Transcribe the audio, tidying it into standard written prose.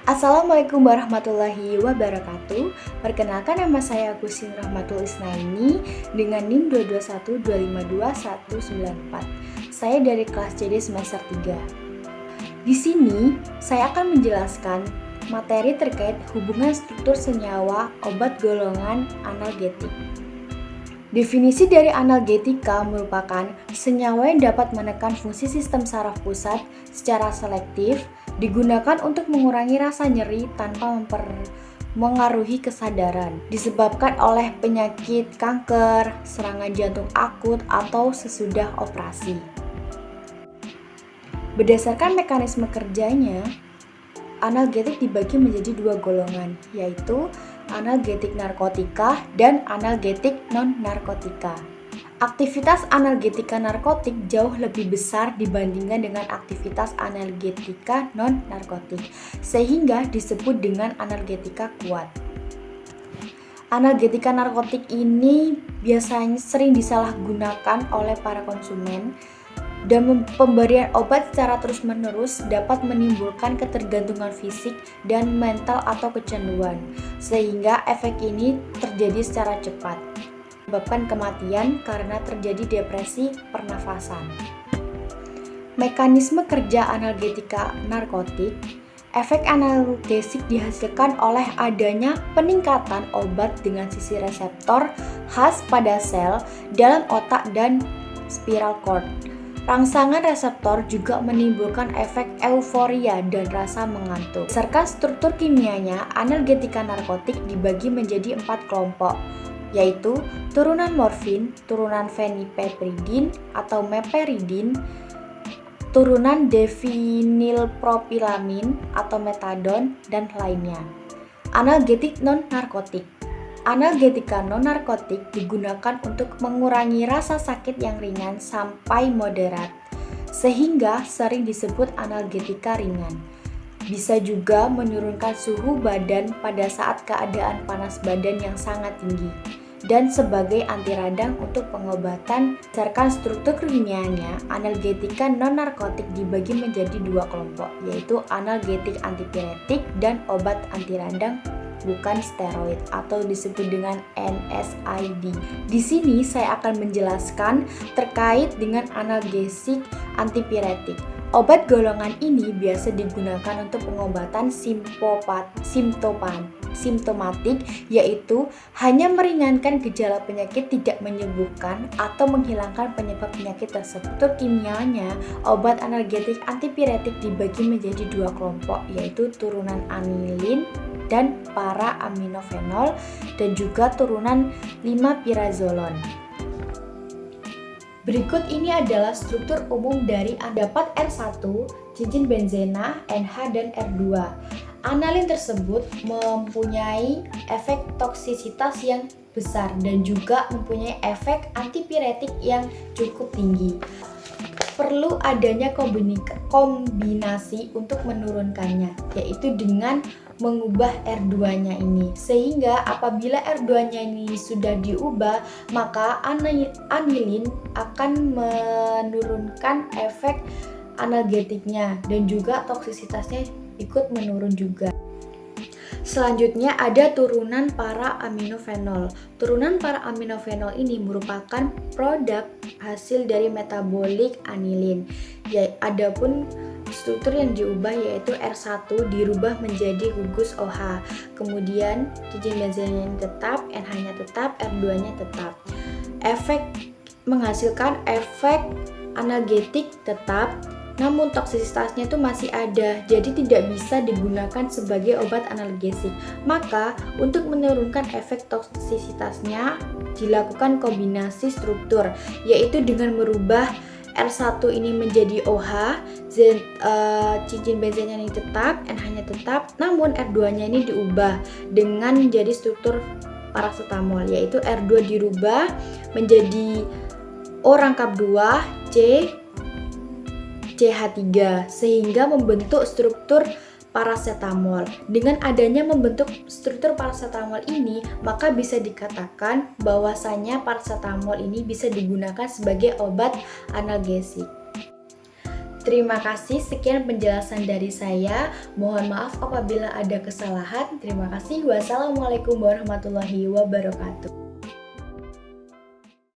Assalamualaikum warahmatullahi wabarakatuh. Perkenalkan, nama saya Agustin Rahmatul Isnaini dengan NIM 221252194. Saya dari kelas CD semester 3. Di sini saya akan menjelaskan materi terkait hubungan struktur senyawa obat golongan analgetik. Definisi dari analgetika merupakan senyawa yang dapat menekan fungsi sistem saraf pusat secara selektif, digunakan untuk mengurangi rasa nyeri tanpa mengaruhi kesadaran, disebabkan oleh penyakit kanker, serangan jantung akut, atau sesudah operasi. Berdasarkan mekanisme kerjanya, analgetik dibagi menjadi dua golongan, yaitu analgetik narkotika dan analgetik non-narkotika. Aktivitas analgetika narkotik jauh lebih besar dibandingkan dengan aktivitas analgetika non-narkotik, sehingga disebut dengan analgetika kuat. Analgetika narkotik ini biasanya sering disalahgunakan oleh para konsumen, dan pemberian obat secara terus-menerus dapat menimbulkan ketergantungan fisik dan mental atau kecanduan, sehingga efek ini terjadi secara cepat, menyebabkan kematian karena terjadi depresi pernafasan. Mekanisme kerja analgetika narkotik. Efek analgesik dihasilkan oleh adanya peningkatan obat dengan sisi reseptor khas pada sel dalam otak dan spinal cord. Rangsangan reseptor juga menimbulkan efek euforia dan rasa mengantuk. Berdasarkan struktur kimianya, analgetika narkotik dibagi menjadi 4 kelompok, yaitu turunan morfin, turunan fenipepridin atau meperidin, turunan devinilpropilamin atau metadon, dan lainnya. Analgetik non-narkotik. Analgetika non-narkotik digunakan untuk mengurangi rasa sakit yang ringan sampai moderat, sehingga sering disebut analgetika ringan. Bisa juga menurunkan suhu badan pada saat keadaan panas badan yang sangat tinggi, dan sebagai anti radang untuk pengobatan. Berdasarkan struktur kimianya, analgetika non-narkotik dibagi menjadi dua kelompok, yaitu analgetik antipiretik dan obat anti radang bukan steroid atau disebut dengan NSAID. Di sini saya akan menjelaskan terkait dengan analgesik antipiretik. Obat golongan ini biasa digunakan untuk pengobatan simptomatik, yaitu hanya meringankan gejala penyakit, tidak menyembuhkan atau menghilangkan penyebab penyakit tersebut. Untuk kimianya, obat analgetik antipiretik dibagi menjadi dua kelompok, yaitu turunan anilin dan para aminofenol, dan juga turunan 5-pirazolon. Berikut ini adalah struktur umum dari dapat R1, cincin benzena, NH, dan R2. Analin tersebut mempunyai efek toksisitas yang besar dan juga mempunyai efek antipiretik yang cukup tinggi. Perlu adanya kombinasi untuk menurunkannya, yaitu dengan mengubah R2-nya ini. Sehingga apabila R2-nya ini sudah diubah, maka anilin akan menurunkan efek analgetiknya dan juga toksisitasnya ikut menurun juga. Selanjutnya ada turunan para aminofenol. Turunan para aminofenol ini merupakan produk hasil dari metabolik anilin. Adapun struktur yang diubah yaitu R1 dirubah menjadi gugus OH. Kemudian cincin benzenanya tetap, NH-nya tetap, R2-nya tetap. Menghasilkan efek analgetik tetap, namun toksisitasnya itu masih ada, jadi tidak bisa digunakan sebagai obat analgesik. Maka untuk menurunkan efek toksisitasnya dilakukan kombinasi struktur, yaitu dengan merubah R1 ini menjadi OH, cincin benzennya ini tetap, NH-nya tetap, namun R2-nya ini diubah dengan menjadi struktur paracetamol, yaitu R2 dirubah menjadi O rangkap 2 CH3 sehingga membentuk struktur paracetamol. Dengan adanya membentuk struktur paracetamol ini, maka bisa dikatakan bahwasanya paracetamol ini bisa digunakan sebagai obat analgesik. Terima kasih, sekian penjelasan dari saya. Mohon maaf apabila ada kesalahan. Terima kasih. Wassalamualaikum warahmatullahi wabarakatuh.